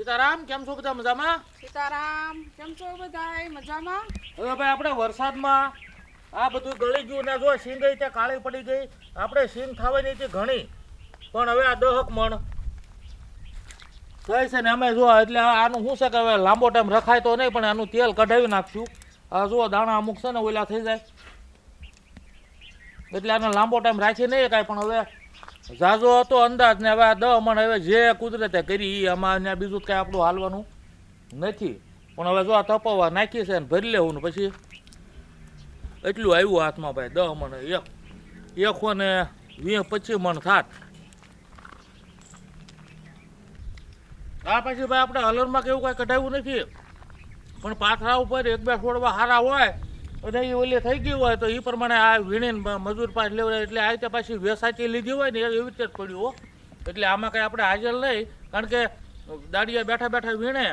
સીતારામ, કેમ છો બધા મજામાં? સીતારામ, કેમ છો બધાય મજામાં? હવે ભાઈ આપણે વરસાદમાં આ બધું ગળી ગયું ને જો સિંગ ગઈ તે કાળી પડી ગઈ. આપણે સિંગ ખાવાની હતી ઘણી, પણ હવે આ 10 મણ થાય છે ને અમે જો એટલે આનું શું છે કે હવે લાંબો ટાઈમ રખાય તો નહીં, પણ આનું તેલ કઢાવી નાખશું. આ જુઓ દાણા અમુક છે ને ઓલા થઈ જાય, એટલે આને લાંબો ટાઈમ રાખી નહીં કાંઈ. પણ હવે ઝાઝો હતો અંદાજ ને હવે આ 10 મણ હવે જે કુદરતે કરી આમાં ને બીજું કાંઈ આપણું હાલવાનું નથી. પણ હવે જો આ તપવા નાખી છે ને ભરી લેવું ને પછી એટલું આવ્યું હાથમાં ભાઈ 10 મણ એક ને 20-25 મણ થાત. આ પછી ભાઈ આપણે હલરમાં કેવું કાંઈ કઢાવ્યું નથી, પણ પાથરા ઉપર 1-2 છોડવા સારા હોય અને એ ઓલી થઈ ગઈ હોય તો એ પ્રમાણે આ વીણીને મજૂર પાસ લેવડાય. એટલે આ રીતે પાછી વેસાચી લીધી હોય ને એવી રીતે જ પડ્યું હો. એટલે આમાં કંઈ આપણે હાજર નહીં, કારણ કે દાડિયા બેઠા બેઠા વીણે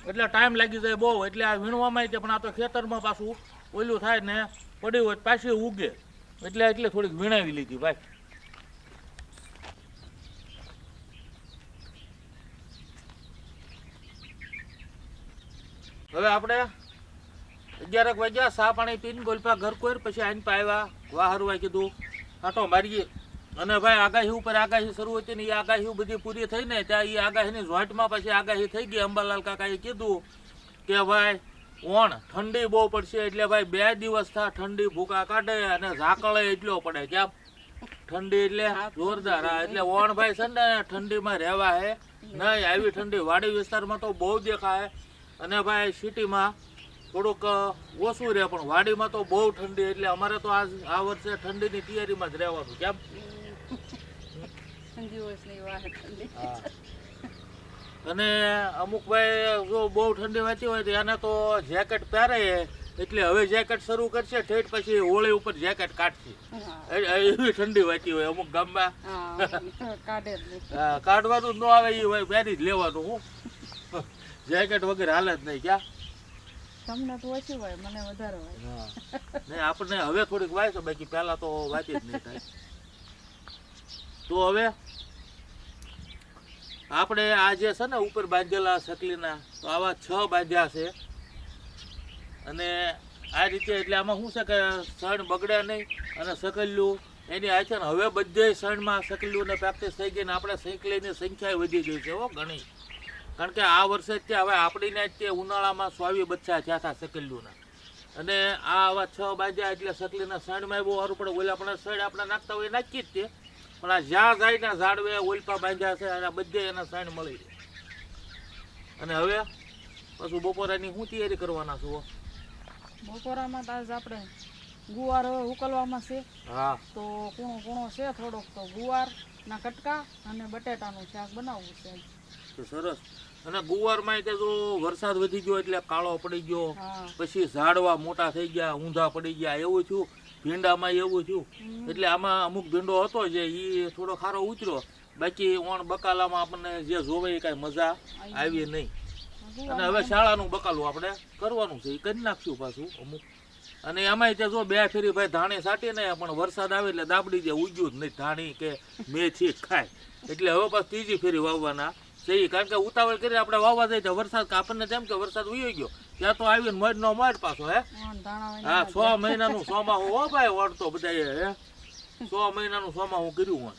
એટલે ટાઈમ લાગી જાય બહુ. એટલે આ વીણવામાં પણ આ તો ખેતરમાં પાછું ઓલું થાય ને પડી હોય પાછી ઉગે, એટલે થોડીક વીણાવી લીધી ભાઈ. હવે આપણે 11 વાગ્યા ચા પાણી પીને ગોલપા ઘર કોઈ પછી આઈને પાવ્યા વાહરવાય કીધું આટો મારીએ. અને ભાઈ આગાહી ઉપર આગાહી શરૂ હતી ને એ આગાહી બધી પૂરી થઈ ને ત્યાં એ આગાહીની જોઈન્ટમાં પછી આગાહી થઈ ગઈ. અંબાલાલ કાકાએ કીધું કે ભાઈ ઠંડી બહુ પડશે, એટલે ભાઈ 2 દિવસ થા ઠંડી ભૂકા કાઢે અને ઝાકળે એટલો પડે. ક્યાં ઠંડી એટલે જોરદાર. એટલે ભાઈ છે ને ઠંડીમાં રહેવા હે નહીં, આવી ઠંડી વાડી વિસ્તારમાં તો બહુ દેખાય અને ભાઈ સિટીમાં થોડુંક ઓછું રહે, પણ વાડીમાં તો બહુ ઠંડી. એટલે અમારે તો આ વર્ષે ઠંડીની તૈયારીમાં જ રહેવાનું. કેમ અને અમુક ભાઈ જો બહુ ઠંડી વાંચી હોય તો એને તો જેકેટ પહેરે, એટલે હવે જેકેટ શરૂ કરશે ઠેઠ પછી હોળી ઉપર જેકેટ કાઢશે. એવી ઠંડી વાંચી હોય અમુક ગામમાં, કાઢવાનું જ ન આવે એ હોય પહેરી જ લેવાનું. હું જેકેટ વગેરે હાલે જ નહીં. ક્યાં તમને તો ઓછી હોય, મને વધારે હોય. નહીં આપણને હવે થોડીક વાય છે, બાકી પહેલા તો વાંચી જ નહીં થાય. તો હવે આપણે આ જે છે ને ઉપર બાંધેલા સકલીના તો આવા 6 બાંધ્યા છે. અને આ રીતે એટલે આમાં શું છે કે સણ બગડે નહીં અને સકલ્યું એની આ છે ને હવે બધે સણમાં સકલ્યુંને પ્રેક્ટિસ થઈ ગઈ ને આપણે સકલીની સંખ્યા વધી ગઈ છે હો ઘણી. કારણ કે આ વર્ષે જ તે હવે આપણીને જ તે ઉનાળામાં 100 બચ્ચા થયા હતા સકલ્યુના. અને આ આવા 6 બાંધ્યા એટલે સકલીના સણમાં બહુ સારું પડે. ઓલા પણ સણ આપણે નાખતા હોય નાખી જ તે, પણ આ જ્યાં જાય ને ઝાડવે ઓલપા બાંધ્યા છે અને બધે એના સણ મળી જાય. અને હવે પાછું બપોરાની શું તૈયારી કરવાના છો? બપોરામાં તો આજ આપણે ગુવાર હવે ઉકલવામાં છે. હા, તો કૂણો છે થોડોક, તો ગુવારના કટકા અને બટેટાનું શાક બનાવવું છે. તો સરસ. અને ગુવારમાં તે જો વરસાદ વધી ગયો એટલે કાળો પડી ગયો, પછી ઝાડવા મોટા થઈ ગયા, ઊંધા પડી ગયા, એવું થયું. ભીંડામાં એવું થયું. એટલે આમાં અમુક ભીંડો હતો જે એ થોડો ખારો ઉતર્યો, બાકી બકાલામાં આપણને જે જોવે એ કાંઈ મજા આવી નહીં. અને હવે શાળાનું બકાલું આપણે કરવાનું છે, એ કરી નાખશું પાછું અમુક. અને એમાંય તે જો 2 ફેરી ભાઈ ધાણી સાટીને પણ વરસાદ આવે એટલે દાબડી જે ઉગ્યું જ નહીં ધાણી કે મેથી ખાય. એટલે હવે પાછું 3જી ફેરી વાવવાના છે. કારણ કે ઉતાવળ કરી આપણે વાવવા જાય તો વરસાદ આપણને તેમ કે વરસાદ ઉઈ ગયો ત્યાં તો આવીને મોજનો મોજ પાછો. હે હા, 6 મહિનાનું સોમાહું હો ભાઈ વળતો બધાએ. હે 6 મહિનાનું સોમાહું કર્યું હોય.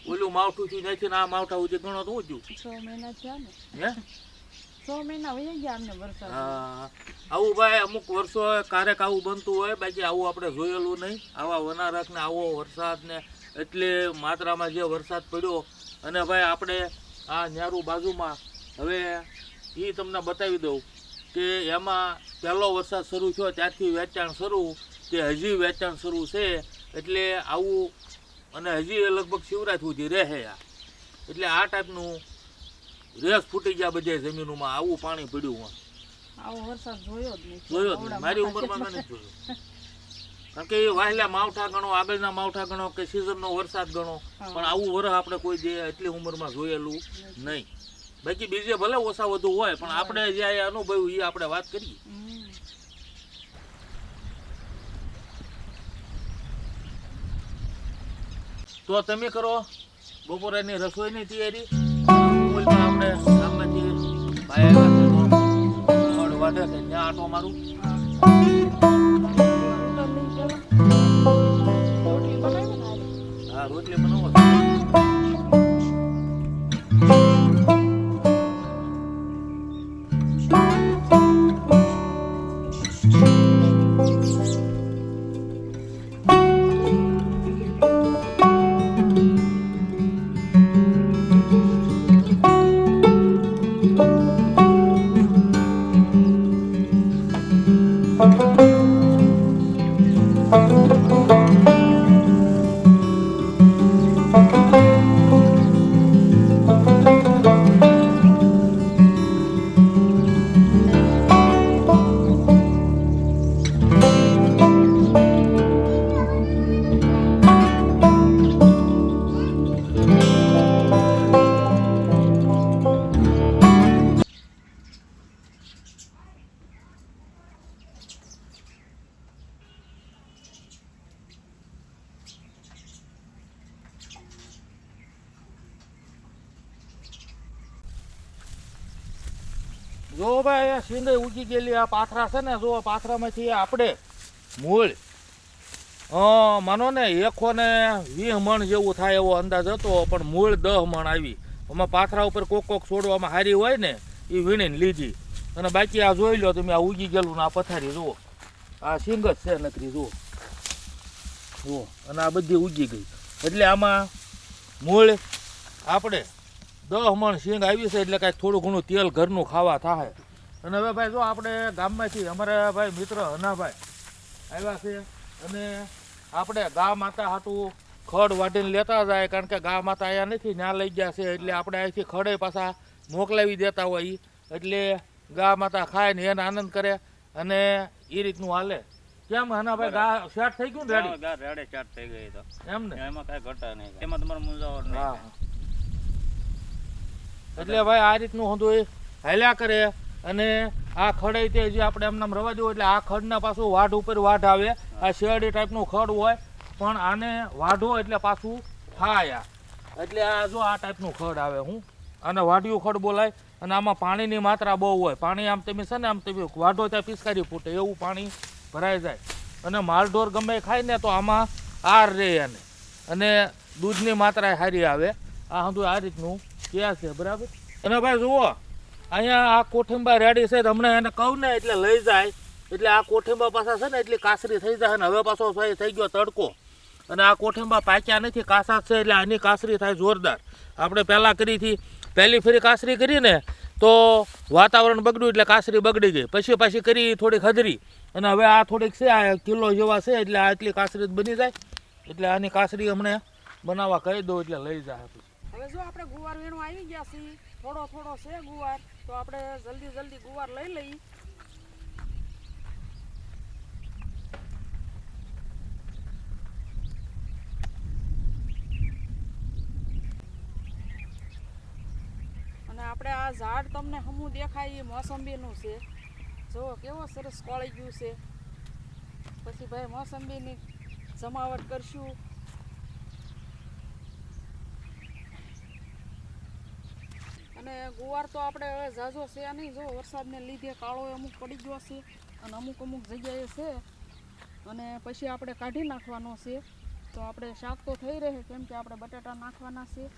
ઓલું માવઠું થી નાખીને આ માવઠા સુધી ગણો તો ઊંચું 6 મહિના થયા ને. હે 6 મહિના વહી ગયા અમને વરસાદ. હા, આવું ભાઈ અમુક વર્ષો ક્યારેક આવું બનતું હોય, બાકી આવું આપણે જોયેલું નહીં. આવા વનારક ને આવો વરસાદ ને એટલે માત્રામાં જે વરસાદ પડ્યો. અને ભાઈ આપણે આ ન્યારું બાજુમાં હવે એ તમને બતાવી દઉં કે એમાં પહેલો વરસાદ શરૂ થયો ત્યારથી વેચાણ શરૂ, તે હજી વેચાણ શરૂ છે. એટલે આવું અને હજી લગભગ શિવરાત્રી સુધી રહે. એટલે આ ટાઈપનું રેસ ફૂટી ગયા બધે જમીનોમાં, આવું પાણી પડ્યું હોય. આવો વરસાદ જોયો જ નહીં. જોયો જ નહીં, મારી ઉંમરમાં મેં નથી જોયો. કારણ કે એ વાહેલા માવઠા ગણો, આગળના માવઠા ગણો કે સિઝનનો વરસાદ ગણો, પણ આવું વરસ આપણે કોઈ જે એટલી ઉંમરમાં જોયેલું નહીં. બાકી બીજે ભલે ઓછા વધુ હોય, પણ આપણે જે અનુભવ્યું એ આપણે વાત કરીએ. તો તમે કરો બપોરની રસોઈની તૈયારી. આપણે ગામમાંથી આવ્યા છે તો ખડ વાઢે છે ત્યાં આટો મારું. રોટલી બનાવી ને હા રોટલી બનાવો છો. જો ભાઈ આ સિંગાઈ ઉગી ગયેલી આ પાથરા છે ને, જો પાથરામાંથી આપણે મૂળ માનો ને 120 મણ જેવું થાય એવો અંદાજ હતો, પણ મૂળ 10 મણ આવી. આમાં પાથરા ઉપર કોક છોડવામાં હારી હોય ને એ વીણીને લીધી, અને બાકી આ જોઈ લો તમે, આ ઉગી ગયેલું ને આ પથારી જુઓ, આ સિંગ જ છે નકરી જુઓ જુઓ, અને આ બધી ઉગી ગઈ. એટલે આમાં મૂળ આપણે 10 મણ સિંગ આવી છે, એટલે કાંઈક થોડું ઘણું તેલ ઘરનું ખાવા થાય. અને હવે ભાઈ જો આપણે ગામમાંથી અમારા ભાઈ મિત્ર હનાભાઈ આવ્યા છે, અને આપણે ગા માતા હાટું ખડ વાઢીને લેતા જાય, કારણ કે ગા માતા અહીંયા નથી, ત્યાં લઈ ગયા છે, એટલે આપણે અહીંથી ખડે પાછા મોકલાવી દેતા હોય, એટલે ગા માતા ખાય ને એને આનંદ કરે, અને એ રીતનું હાલે. કેમ હનાભાઈ ગા સેટ થઈ ગયું ને? રેડે ચાટ થઈ ગઈ તો એમ ને, એમાં કાંઈ ઘટા નહીં, એમાં તમારે મૂંઝાવટ નહીં. હા, એટલે ભાઈ આ રીતનું હતું હાલ્યા કરે. અને આ ખડ તે જે આપણે એમનામ રવા દેવું, એટલે આ ખડના પાછું વાઢ ઉપર વાઢ આવે. આ શેરડી ટાઈપનું ખડ હોય, પણ આને વાઢો એટલે પાછું થાય. એટલે આ જો આ ટાઈપનું ખડ આવે, હું આને વાઢિયું ખડ બોલાય. અને આમાં પાણીની માત્રા બહુ હોય, પાણી આમ તમે છે ને આમ તમે વાઢો ત્યાં પિચકારી ફૂટે એવું પાણી ભરાઈ જાય. અને માલઢોર ગમે ખાય ને તો આમાં આર રહે એને, અને દૂધની માત્રા સારી આવે. આ હંધું આ રીતનું ક્યાં છે, બરાબર. અને ભાઈ જુઓ અહીંયા આ કોઠીંબા રેડી છે, હમણાં એને કહું ને એટલે લઈ જાય, એટલે આ કોઠીંબા પાછા છે ને એટલી કાસરી થઈ જાય. ને હવે પાછો થઈ ગયો તડકો, અને આ કોઠીંબા પાક્યા નથી, કાસા છે, એટલે આની કાસરી થાય જોરદાર. આપણે પહેલાં કરી હતી, પહેલી ફેરી કાસરી કરીને તો વાતાવરણ બગડ્યું એટલે કાસરી બગડી ગઈ, પછી પાછી કરી થોડીક હદરી, અને હવે આ થોડીક છે, આ કિલો જેવા છે, એટલે આ એટલી કાસરી બની જાય. એટલે આની કાસરી હમણાં બનાવવા કહી દઉં એટલે લઈ જાય. હવે જો આપણે ગુવાર વીણવા આવી ગયા છીએ, થોડો છે ગુવાર, તો આપણે જલ્દી ગુવાર લઈ લઈએ. અને આપણે આ ઝાડ તમને હમું દેખાય એ મોસંબીનું છે, જો કેવો સરસ કોળી ગયું છે. પછી ભાઈ મોસંબીની જમાવટ કરશું. અને ગુવાર તો આપણે હવે ઝાઝો છે નહીં, જો વરસાદને લીધે કાળો અમુક પડી ગયો છે, અને અમુક જગ્યાએ છે, અને પછી આપણે કાઢી નાખવાનો છે. તો આપણે શાક તો થઈ રહે, કેમ કે આપણે બટાટા નાખવાના છે.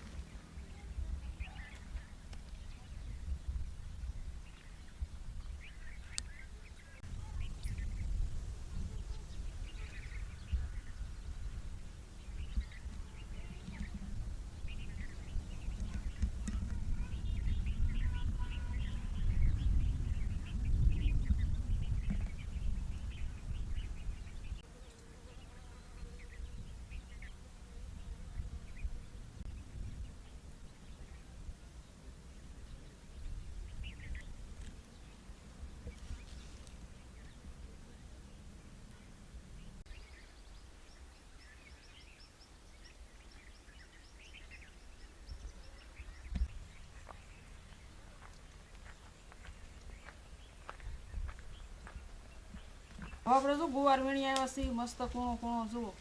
આપણે જો ગુવાર વીણી આવ્યા છીએ, મસ્ત કૂણો જુઓ.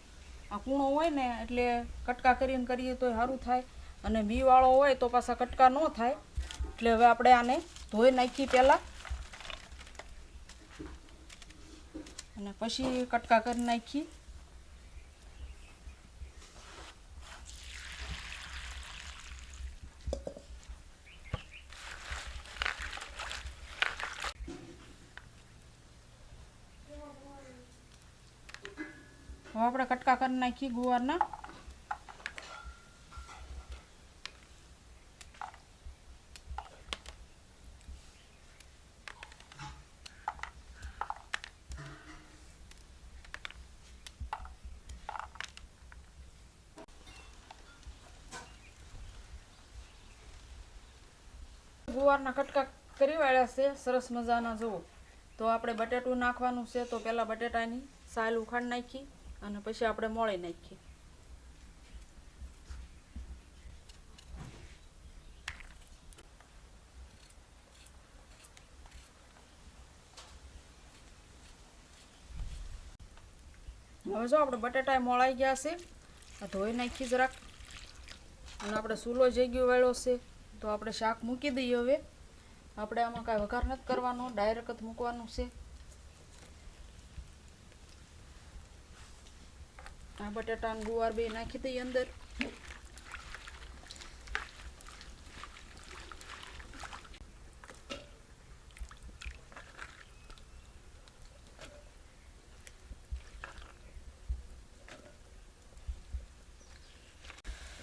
આ કૂણો હોય ને એટલે કટકા કરીને કરીએ તો સારું થાય, અને બીવાળો હોય તો પાછા કટકા ન થાય. એટલે હવે આપણે આને ધોઈ નાખી પહેલાં અને પછી કટકા કરી નાખી. હવે આપણે કટકા કરી નાખી ગુવારના. ગુવારના કટકા કરી વાળ્યા છે સરસ મજાના. જુઓ તો આપણે બટેટું નાખવાનું છે. તો પહેલાં બટેટાની સાલ ઉખાડી નાખી અને પછી આપણે મોળી નાખી. હવે જો આપણે બટેટા મોળાઈ ગયા છે. આ ધોઈ નાખી જરાક અને આપણે સૂલો જઈ ગયો વાળો છે. તો આપણે શાક મૂકી દઈએ. હવે આપણે આમાં કાંઈ વઘાર નથી કરવાનો, ડાયરેક્ટ જ મૂકવાનું છે. આ બટેટા અને ગુવાર બે નાખી દઈએ અંદર.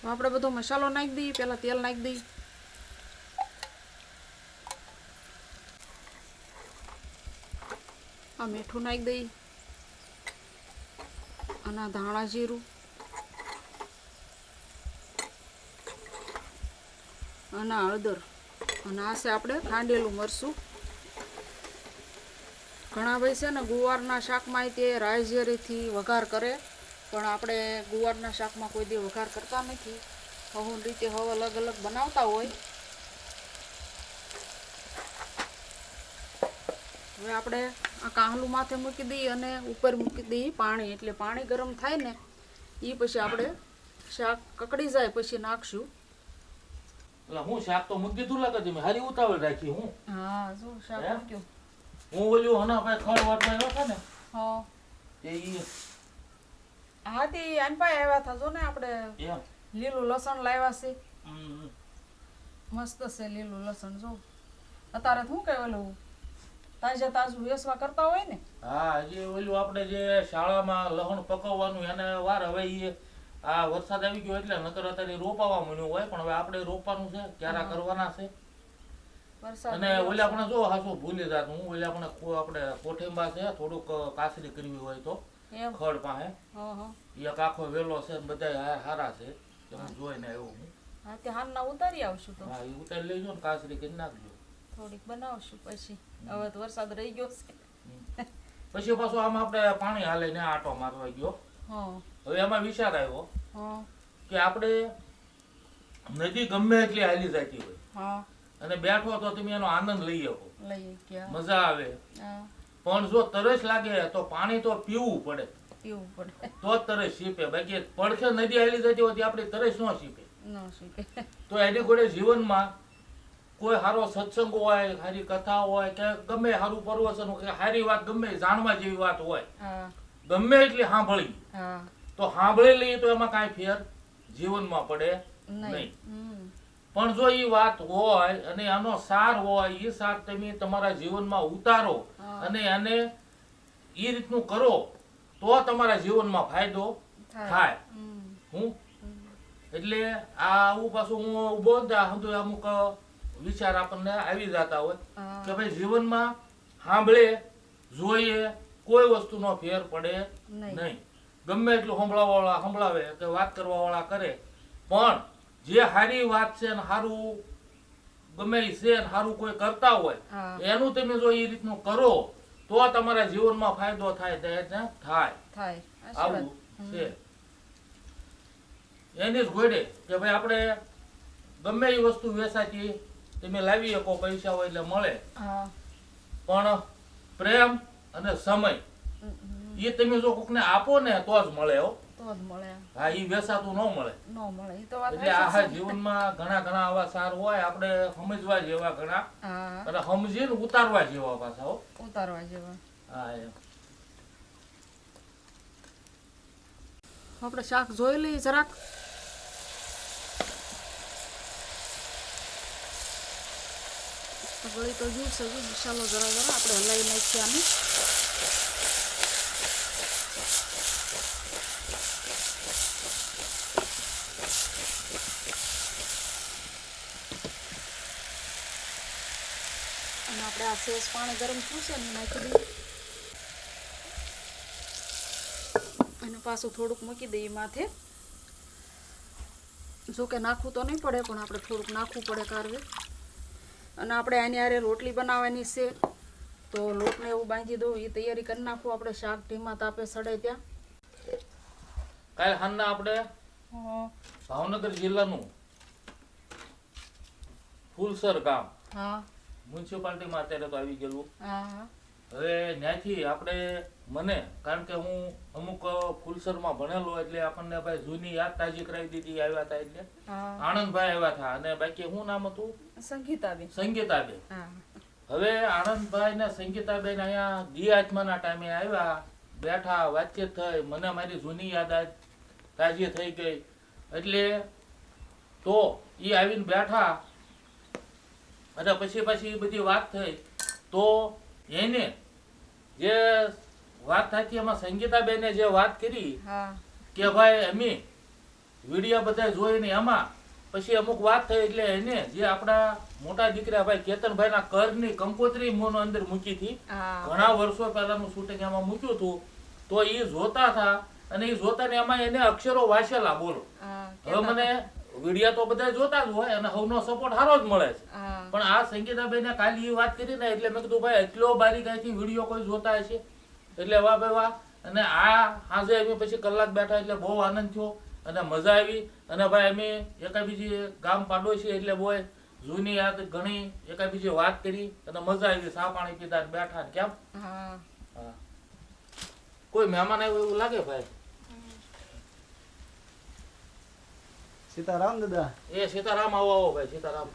આપણે બધો મસાલો નાખી દઈએ. પહેલાં તેલ નાખી દઈએ. આ મીઠું નાખી દઈએ અને આ ધાણા જીરું અને હળદર અને આ છે આપણે ખાંડેલું મરચું. ઘણા ભાઈ છે ને ગુવારના શાકમાં તે રાઈ જીરીથી વઘાર કરે, પણ આપણે ગુવારના શાકમાં કોઈ દી વઘાર કરતા નથી. હવું રીતે હવે અલગ અલગ બનાવતા હોય. હવે આપણે આ કાહલું માથે મૂકી દઈએ અને ઉપર મૂકી દઈએ પાણી. એટલે પાણી ગરમ થાય ને એ પછી આપણે શાક કકડી જાય પછી નાખશું. એટલે હું શાક તો મૂકી દીધું લાગે તમે હારી ઉતાવળ રાખી. હું હા જો શાક મૂક્યું. હું ઓલું હના ભાઈ ખડ વાટમાં આવ્યો હતા ને હા તે ઈ હા તે આનપાઈ આવ્યા હતા. જો ને આપણે એમ લીલું લસણ લાવ્યા છે. હમ. મસ્ત છે લીલું લસણ. જો અત્યારે શું કહેવાયું તાજે તાજું વેસવા કરતા હોય ને. હા હજી ઓલું આપણે જે શાળામાં લહણ પકવવાનું એને વાર હવે ઈ આ વરસાદ આવી ગયો એટલે નકર અત્યારે રોપાવા મળ્યું હોય, પણ હવે આપણે રોપવાનું છે. ક્યારા કરવાના છે. વરસાદ અને ઓલા આપણે જો હાસુ ભૂલી જાત હું ઓલા આપણે કોઠેંબા છે થોડુંક કાસરી કરવી હોય તો એમ. ખડ પાસે હા હા એક આખો વેલો છે ને બધા હારા છે તમે જોઈને આવ્યો હું. હા તે હાલના ઉતારી આવશું. તો હા એ ઉતારી લેજો ને કાસરી કરી નાખજો. થોડીક બનાવશું પછી. હવે તો વરસાદ રહી ગયો છે. પછી પાછું આમાં આપણે પાણી હાલે ને આટો મારવા ગયો. હા હવે એમાં વિચાર આવ્યો હા કે આપણે નદી ગમે એટલી હાલી જતી હોય હા અને બેઠો તો તમે એનો આનંદ લઈ શકો, લઈ ગયા. મજા આવે. હા પણ જો તરસ લાગે તો પાણી તો પીવું પડે, પીવું પડે. તો જ તરસ સીપે. બાકી પડખે નદી હાલી જતી હોય આપણી તરસ ન સીપે. ન શીખે. તો એની જોડે જીવનમાં કોઈ સારો સત્સંગ હોય, સારી કથા હોય કે ગમે સારું પ્રવચન હોય કે સારી વાત ગમે જાણવા જેવી વાત હોય, હા ગમે એટલી સાંભળી હા તો સાંભળી લઈએ તો એમાં કાંઈ ફેર જીવનમાં પડે નહીં. નહીં. પણ જો એ વાત હોય અને એનો સાર હોય, એ સાર તમે તમારા જીવનમાં ઉતારો અને એને એ રીતનું કરો તો તમારા જીવનમાં ફાયદો થાય. હું એટલે આ આવું પાછું હું ઉભો જ અમુક વિચાર આપણને આવી જતા હોય કે ભાઈ જીવનમાં સાંભળે જોઈએ કોઈ વસ્તુનો ફેર પડે નહીં. ગમે એટલું સંભળાવે કે વાત કરવા વાળા કરે, પણ જે સારી વાત છે ને સારું ગમે છે ને સારું કોઈ કરતા હોય એનું તમે જો એ રીતનું કરો તો તમારા જીવનમાં ફાયદો થાય. આવું છે. એની જ ઘોડે કે ભાઈ આપણે ગમે એ વસ્તુ વેચાતી તમે લાવી શકો, પૈસા હોય એટલે મળે, પણ પ્રેમ અને સમય એ તમે જો કોકને આપો ને તો જ મળે. તો જ મળે. હા ઈ વેચાતું ન મળે. ન મળે ઈ તો વાત એટલે સાચી આ છે. જીવનમાં ઘણા ઘણા આવા સાર હોય આપણે સમજવા જેવા ઘણા હા અને સમજીને ઉતારવા જેવા પાછા હો. ઉતારવા જેવા. હા એમ. આપણે શાક જોઈ લઈએ જરાક. ગળી તો ગયું છે મસાલો જરા જરા આપણે હલાવી નાખીએ આને. અને આપણે આ સેજ પાણી ગરમ થયું છે ને નાખી દઈએ. અને પાછું થોડુંક મૂકી દઈએ માથે. જો કે નાખવું તો નહીં પડે પણ આપણે થોડુંક નાખવું પડે કારવે. અને આપણે આની હારે રોટલી બનાવવાની છે તો લોટને એવું બાંધી દઉં એ તૈયારી કરી નાખવું આપણે શાક ધીમા તાપે સડે ત્યાં. કાલે સાંજના આપણે ભાવનગર જિલ્લાનું ફૂલસર ગામ હા મ્યુનિસિપાલિટીમાં અત્યારે તો આવી ગયેલું. હા હા હવે ત્યાંથી આપણે મને કારણ કે હું અમુક ફૂલસરમાં ભણેલો એટલે આપણને ભાઈ જૂની યાદ તાજી કરાવી દીધી આવ્યા હતા એટલે હા આનંદભાઈ આવ્યા હતા અને બાકી શું નામ હતું? સંગીતાબેન. સંગીતાબેન. હા હવે આનંદભાઈ ને સંગીતાબેન અહીંયા દિયાચમાના ટાઈમે આવ્યા, બેઠા, વાતચીત થઈ, મને મારી જૂની યાદ તાજી થઈ ગઈ. એટલે તો એ આવીને બેઠા અને પછી એ બધી વાત થઈ તો એને જે વાત થતી એમાં સંગીતાબેને જે વાત કરી હા કે ભાઈ અમે વિડીયો બધા જોઈને એમાં પછી અમુક વાત થઈ એટલે એને જે આપણા મોટા દીકરા ભાઈ કેતનભાઈના ઘરની કંકોત્રી મોનો અંદર મૂકી હતી. હા ઘણા વર્ષો પહેલાનું શૂટિંગ એમાં મૂક્યું હતું તો એ જોતા હતા અને એ જોતા ને એમાં એને અક્ષરો વાંચેલા બોલો. હા હવે મને વિડીયો તો બધા જોતા જ હોય અને સૌનો સપોર્ટ સારો જ મળે છે હા પણ આ સંગીતાબેને કાલે એ વાત કરી ને એટલે મેં કીધું ભાઈ એટલો બારીકાઈથી વિડીયો કોઈ જોતા હશે એટલે વાહ ભાઈ વાહ. અને આ સાંજે અમે પછી કલાક બેઠા એટલે બહુ આનંદ થયો અને મજા આવી. અને ભાઈ અમે એકાબીજી ગામ પાડોશી એટલે બહુ જૂની યાદ ઘણી એકાબીજી વાત કરી અને મજા આવી. ચા પાણી પીધા ને બેઠા ને કેમ. હા હા કોઈ મહેમાન આવ્યું એવું લાગે ભાઈ? સીતારામ દાદા. એ સીતારામ આવો આવો ભાઈ સીતારામ.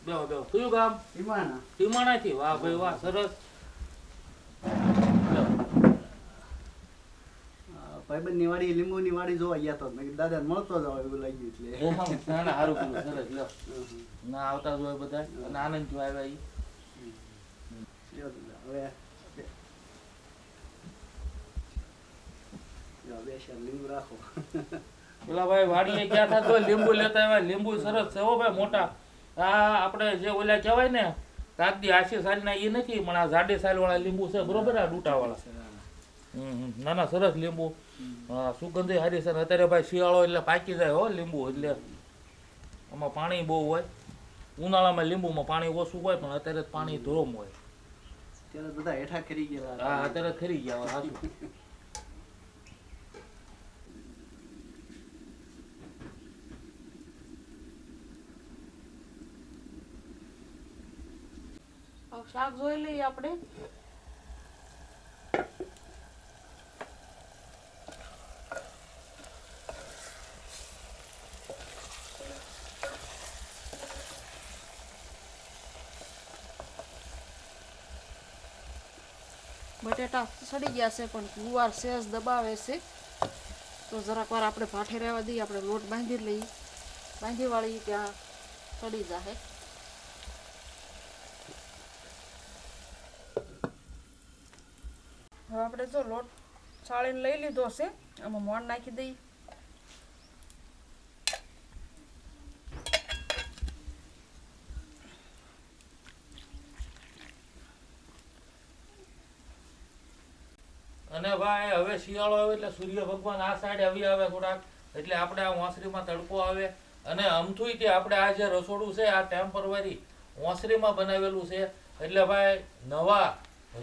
બેહો બેહો. કયું ગામ? ઈમાના. ટીમાણાથી. વાહ ભાઈ વાહ સરસ. ભાઈબંધની વાડી લીંબુની વાડી જોવા ગયા તો મેં કીધું દાદાને મળતો જાવ એવું લાગ્યું એટલે. ના ના સારું કર્યું સરસ લ્યો. ના આવતા જ હોય બધા અને આનંદ જો આવ્યા ઈ. લ્યો દાદા, હવે લ્યો, બે શેર લીંબુ રાખો. પેલા ભાઈ વાડીએ ગયા હતા તો લીંબુ લેતા આવ્યા. લીંબુ સરસ છે હો ભાઈ મોટા. આ આપણે જે ઓલા કહેવાય ને કાગદી આશી સાલના એ નથી પણ આ જાડી સાલ વાળા લીંબુ છે બરોબર આ ડૂટા વાળા. ના ના સરસ લીંબુ. હા સુગંધી સારી છે. અત્યારે ભાઈ શિયાળો એટલે પાકી જાય હો લીંબુ એટલે આમાં પાણી બહુ હોય. ઉનાળામાં લીંબુમાં પાણી ઓછું હોય પણ અત્યારે પાણી ધોમ હોય. ત્યારે બધા હેઠા કરી ગયેલા. હા અત્યારે ખરી ગયા સાચું. હવે શાક જોઈ લઈએ આપણે. બટેટા સડી ગયા છે પણ ગુવાર સેજ દબાવે છે તો જરાક વાર આપણે ભાઠે રહેવા દઈએ. આપણે લોટ બાંધી લઈએ, બાંધી વાળી ત્યાં સડી જાય. હવે આપણે જો લોટ છાળીને લઈ લીધો છે આમાં મોણ નાખી દઈએ. અને ભાઈ હવે શિયાળો આવે એટલે સૂર્ય ભગવાન આ સાઈડ આવી આવે થોડાક એટલે આપણે આ ઓસરીમાં તડકો આવે અને અમથુંય તે આપણે આ જે રસોડું છે આ ટેમ્પરરી ઓસરીમાં બનાવેલું છે એટલે ભાઈ નવા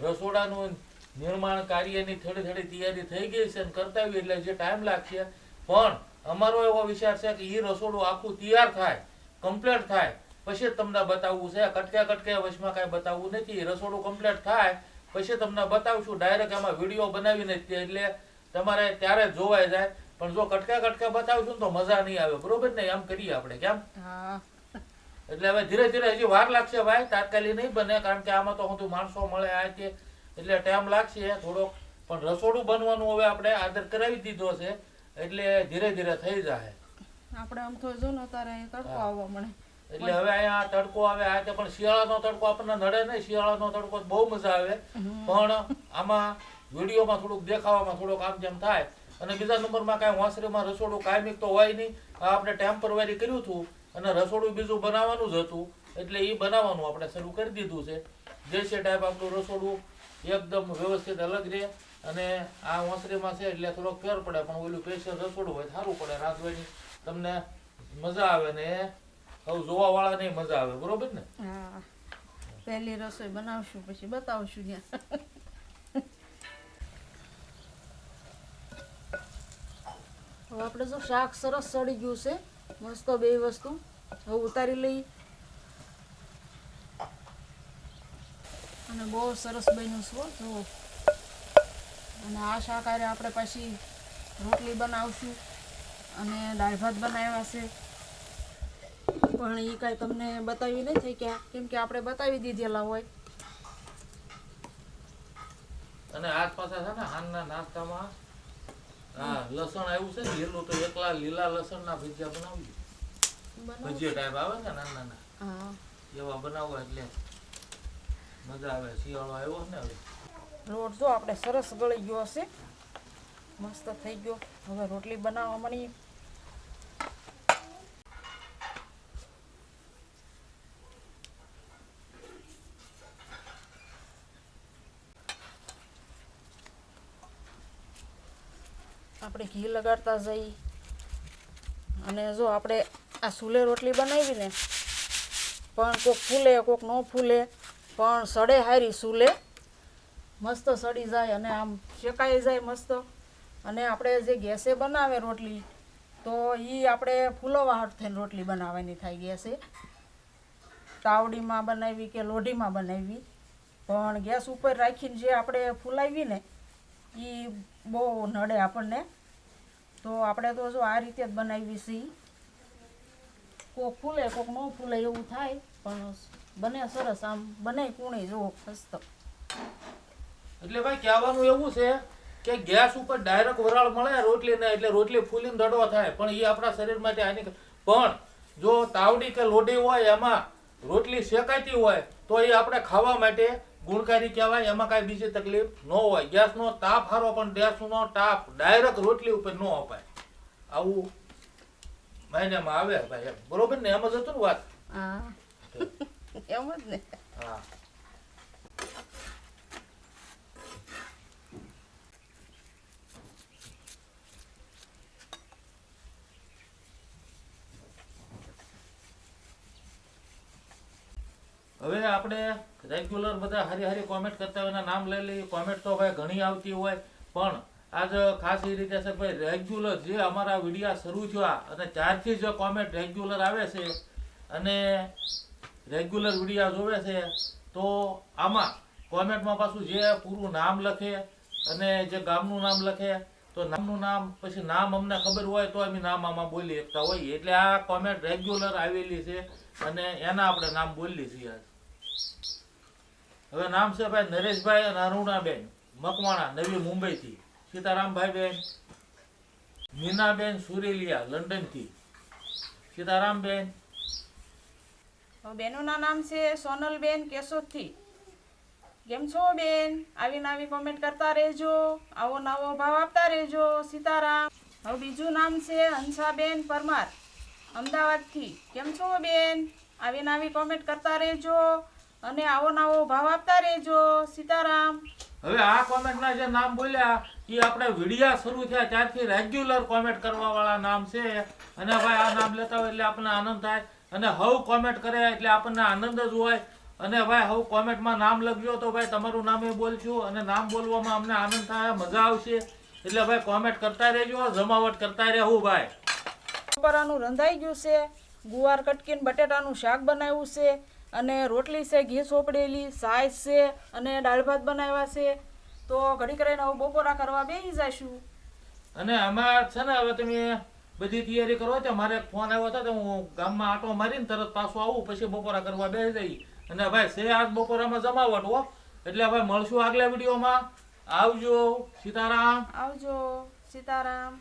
રસોડાનું નિર્માણ કાર્યની થોડી થોડી તૈયારી થઈ ગઈ છે અને કરતા આવી એટલે જે ટાઈમ લાગશે પણ અમારો એવો વિચાર છે કે એ રસોડું આખું તૈયાર થાય કમ્પ્લીટ થાય પછી તમને બતાવવું છે. કટકે વચમાં કાંઈ બતાવવું નથી. રસોડું કમ્પ્લીટ થાય પછી તમને બતાવશું. ડાયરેક્ટ એમાં વિડીયો બનાવીને જ એટલે તમારે ત્યારે જ જોવાય જાય. પણ જો કટકા બતાવશું ને તો મજા નહીં આવે, બરોબર ને? એમ કરીએ આપણે, કેમ? હા એટલે હવે ધીરે ધીરે હજી વાર લાગશે ભાઈ, તાત્કાલિક નહીં બને, કારણ કે આમાં તો બધું માણસો મળે આ તે, એટલે ટાઈમ લાગશે થોડોક. પણ રસોડું બનવાનું હવે આપણે આદર કરાવી દીધો છે, એટલે ધીરે ધીરે થઈ જાય. આપણે આમ તો જો ને તારે અહીં તડકો આવવા મળે. એટલે હવે અહીંયા તડકો આવે આ તે, પણ શિયાળાનો તડકો આપણને નડે નહીં. શિયાળાનો તડકો બહુ મજા આવે, પણ આમાં વિડીયોમાં થોડુંક દેખાવામાં થોડોક આમ જેમ થાય. અને બીજા નંબરમાં કાંઈ વાંસરીમાં રસોડું કાયમિક તો હોય નહીં. આ આપણે ટેમ્પરરી કર્યું હતું અને રસોડું બીજું બનાવવાનું જ હતું, એટલે એ બનાવવાનું આપણે શરૂ કરી દીધું છે. જે છે ટાઈપ આપણું રસોડું એકદમ વ્યવસ્થિત અલગ રહે. અને આ વાંસરીમાં છે એટલે થોડોક ફેર પડે, પણ ઓલું સ્પેશિયલ રસોડું હોય સારું પડે રાંધવાની, તમને મજા આવે ને હવે જોવા વાળા નહીં મજા આવે, બરોબર ને? હા પહેલી રસોઈ બનાવશું પછી બતાવશું ત્યાં. હવે આપણે જો શાક સરસ સડી ગયું છે મસ્ત, બે વસ્તુ હવે ઉતારી લઈ. અને બહુ સરસ બન્યું છે જો. અને આ શાક આરે આપણે પછી રોટલી બનાવશું અને દાળ ભાત બનાવ્યા છે, પણ એ કાંઈ તમને બતાવી નહીં થઈ ગયા, કેમ કે આપણે બતાવી દીધેલા હોય. અને આજ પાછા છે ને હાનના નાસ્તામાં હા લસણ આવ્યું છે ને લીલું, તો એકલા લીલા લસણના ભજીયા બનાવજો. ભજીયા ટાઈપ આવે ને નાના નાના, હા એવા બનાવવા એટલે મજા આવે. શિયાળો આવ્યો ને હવે. લોટ જો આપણે સરસ ગળી ગયો હશે, મસ્ત થઈ ગયો. હવે રોટલી બનાવવા મળી. આપણે ઘી લગાડતા જઈ. અને જો આપણે આ સુલે રોટલી બનાવી ને, પણ કોક ફૂલે કોક ન ફૂલે, પણ સડે હારી સુલે મસ્ત સડી જાય અને આમ શેકાઈ જાય મસ્ત. અને આપણે જે ગેસે બનાવે રોટલી તો એ આપણે ફૂલવાહટ થઈને રોટલી બનાવવાની થાય ગેસે. તાવડીમાં બનાવી કે લોઢીમાં બનાવી, પણ ગેસ ઉપર રાખીને જે આપણે ફૂલાવી ને એ બહુ નડે આપણને. તો આપણે તો જો આ રીતે જ બનાવી છીએ. કોક ફૂલે કોક ન ફૂલે એવું થાય, પણ બને સરસ, આમ બને કૂણી જુઓ મસ્ત. એટલે ભાઈ કહેવાનું એવું છે કે ગેસ ઉપર ડાયરેક્ટ વરાળ મળે રોટલીને એટલે રોટલી ફૂલીને દડો થાય, પણ એ આપણા શરીર માટે હાનિકારક. પણ જો તાવડી કે લોઢી હોય એમાં રોટલી શેકાતી હોય તો એ આપણે ખાવા માટે ગુણકારી કહેવાય, એમાં કાંઈ બીજી તકલીફ ન હોય. ગેસનો તાપ હારો, પણ ગેસનો તાપ ડાયરેક્ટ રોટલી ઉપર ન અપાય. આવું મહિનામાં આવે ભાઈ, બરોબર ને? એમ જ હતું ને વાત. હા એમ જ ને. હા હવે આપણે રેગ્યુલર બધા હારી હારી કોમેન્ટ કરતા હોય એના નામ લઈ લઈએ. કોમેન્ટ તો ભાઈ ઘણી આવતી હોય, પણ આજ ખાસ એ રીતે છે ભાઈ રેગ્યુલર જે અમારા વિડીયા શરૂ થયા અને ત્યારથી જ કોમેન્ટ રેગ્યુલર આવે છે અને રેગ્યુલર વિડીયા જોવે છે, તો આમાં કોમેન્ટમાં પાછું જે પૂરું નામ લખે અને જે ગામનું નામ લખે, તો નામનું નામ પછી નામ અમને ખબર હોય તો અમે નામ આમાં બોલી શકતા હોઈએ. એટલે આ કોમેન્ટ રેગ્યુલર આવેલી છે અને એના આપણે નામ બોલી છીએ. હવે નામ છે ભાઈ નરેશભાઈ અને અરુણાબેન મકવાણા, નવી મુંબઈથી. સીતારામભાઈ બેન, મીનાબેન સુરેલિયા લંડનથી, સીતારામબેન. બેનોના નામ છે સોનલબેન કેશોદથી. કેમ છો બેન? આવી નવી કોમેન્ટ કરતા રહેજો, આવો નવો ભાવ આપતા રહેજો. સીતારામ. હવે બીજું નામ છે હંસાબેન પરમાર અમદાવાદથી. કેમ છો બેન? આવી નવી કોમેન્ટ કરતા રહેજો અને આવો નવો ભાવ આપતા રહેજો. સીતારામ. હવે આ કોમેન્ટના જે નામ બોલ્યા એ આપણે વિડીયા શરૂ થયા ત્યારથી રેગ્યુલર કોમેન્ટ કરવા વાળા નામ છે. અને ભાઈ આ નામ લેતા હોય એટલે આપણને આનંદ થાય, અને હવ કોમેન્ટ કરે એટલે આપણને આનંદ જ હોય. અને ભાઈ હવ કોમેન્ટમાં નામ લખજો તો ભાઈ તમારું નામ એ બોલશું, અને નામ બોલવામાં અમને આનંદ થાય, મજા આવશે. એટલે ભાઈ કોમેન્ટ કરતા રહેજો, જમાવટ કરતા રહેવું ભાઈ. બપોરાનું રંધાઈ ગયું છે, ગુવાર કટકીને બટેટાનું શાક બનાવ્યું છે, અને રોટલી છે ઘી ચોપડેલી, સાઈઝ છે અને દાળ ભાત બનાવ્યા છે. તો ઘડી કરીને હવે બપોરા કરવા બેસી જઈશું. અને આમાં છે ને હવે તમે બધી તૈયારી કરો તો મારે ફોન આવ્યો હતો તો હું ગામમાં આટો મારીને તરત પાછો આવું પછી બપોરા કરવા બેસી જઈ. અને ભાઈ છે આજ બપોરામાં જમાવટ હો. એટલે ભાઈ મળશું આગલા વિડીયોમાં. આવજો. સીતારામ. આવજો. સીતારામ.